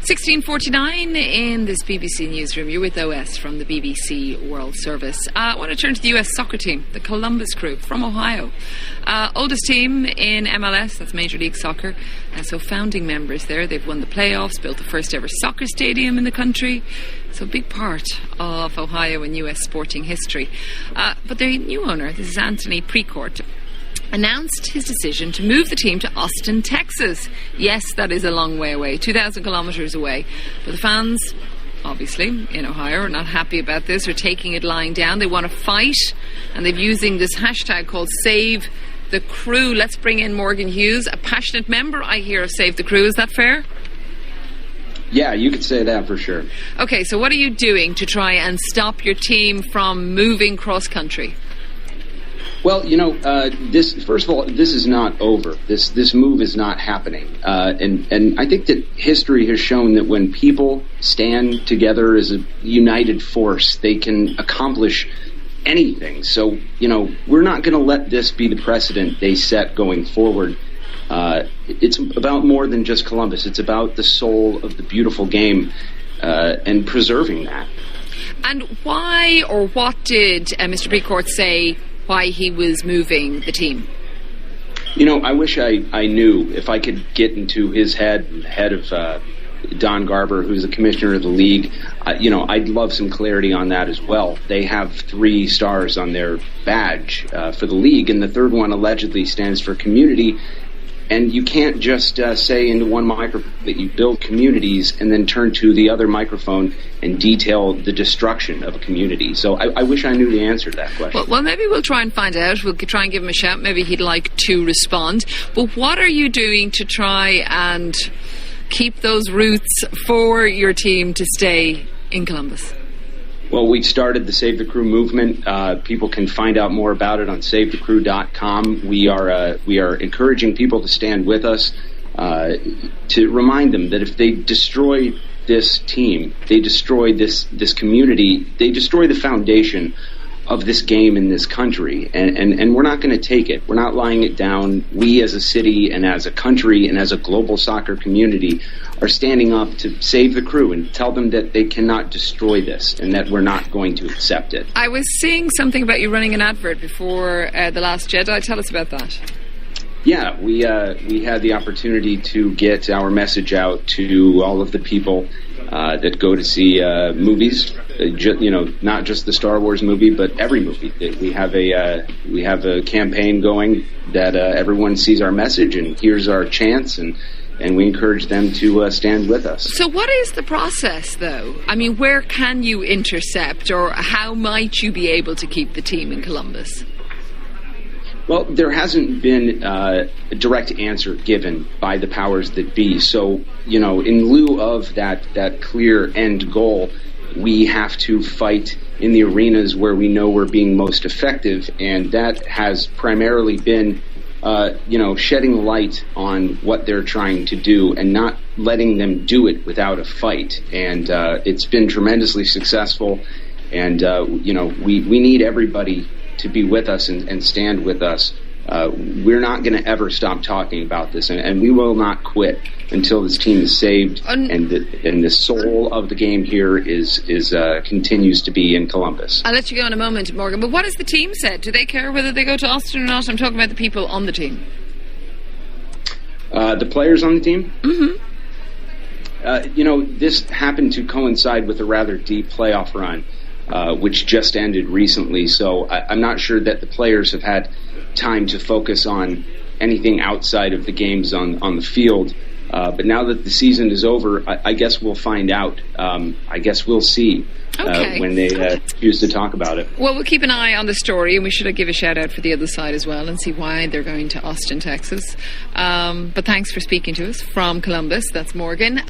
16:49 in this BBC newsroom. You're with OS from the BBC World Service. I want to turn to the US soccer team, the Columbus Crew from Ohio. Oldest team in MLS, that's Major League Soccer. So founding members there. They've won the playoffs, built the first ever soccer stadium in the country. So a big part of Ohio and US sporting history. But their new owner, this is Anthony Precourt, announced his decision to move the team to Austin, Texas. Yes, that is a long way away, 2,000 kilometres away. But the fans, obviously, in Ohio are not happy about this, are taking it lying down. They want to fight, and they're using this hashtag called Save the Crew. Let's bring in Morgan Hughes, a passionate member, I hear, of Save the Crew. Is that fair? Yeah, you could say that for sure. Okay, so what are you doing to try and stop your team from moving cross-country? Well, first of all, this is not over. This move is not happening. And I think that history has shown that when people stand together as a united force, they can accomplish anything. So, we're not going to let this be the precedent they set going forward. It's about more than just Columbus. It's about the soul of the beautiful game and preserving that. And why or what did Mr. Precourt say why he was moving the team? I wish I knew. If I could get into his head of Don Garber, who's the commissioner of the league, I'd love some clarity on that as well. They have 3 stars on their badge for the league, and the third one allegedly stands for community. And you can't just say into one microphone that you build communities and then turn to the other microphone and detail the destruction of a community. So I wish I knew the answer to that question. Well, maybe we'll try and find out. We'll try and give him a shout. Maybe he'd like to respond. But what are you doing to try and keep those roots for your team to stay in Columbus? Well, we've started the Save the Crew movement. People can find out more about it on SaveTheCrew.com. We are encouraging people to stand with us, to remind them that if they destroy this team, they destroy this community, they destroy the foundation of this game in this country, and we're not going to take it. We're not lying it down. We as a city and as a country and as a global soccer community are standing up to save the crew and tell them that they cannot destroy this and that we're not going to accept it. I was seeing something about you running an advert before The Last Jedi. Tell us about that. Yeah, we had the opportunity to get our message out to all of the people that go to see movies, not just the Star Wars movie, but every movie. We have a campaign going that everyone sees our message and hears our chants, and we encourage them to stand with us. So what is the process, though? I mean, where can you intercept, or how might you be able to keep the team in Columbus? Well, there hasn't been a direct answer given by the powers that be. So, in lieu of that clear end goal, we have to fight in the arenas where we know we're being most effective, and that has primarily been, shedding light on what they're trying to do and not letting them do it without a fight. And it's been tremendously successful, and, we need everybody to be with us and stand with us. We're not going to ever stop talking about this, and we will not quit until this team is saved and the soul of the game here is continues to be in Columbus. I'll let you go in a moment, Morgan, but what has the team said? Do they care whether they go to Austin or not? I'm talking about the people on the team. The players on the team? Mm-hmm. This happened to coincide with a rather deep playoff run, which just ended recently, so I'm not sure that the players have had time to focus on anything outside of the games on the field. But now that the season is over, I guess we'll find out. I guess we'll see when they choose to talk about it. Well, we'll keep an eye on the story, and we should give a shout out for the other side as well and see why they're going to Austin, Texas. But thanks for speaking to us from Columbus. That's Morgan.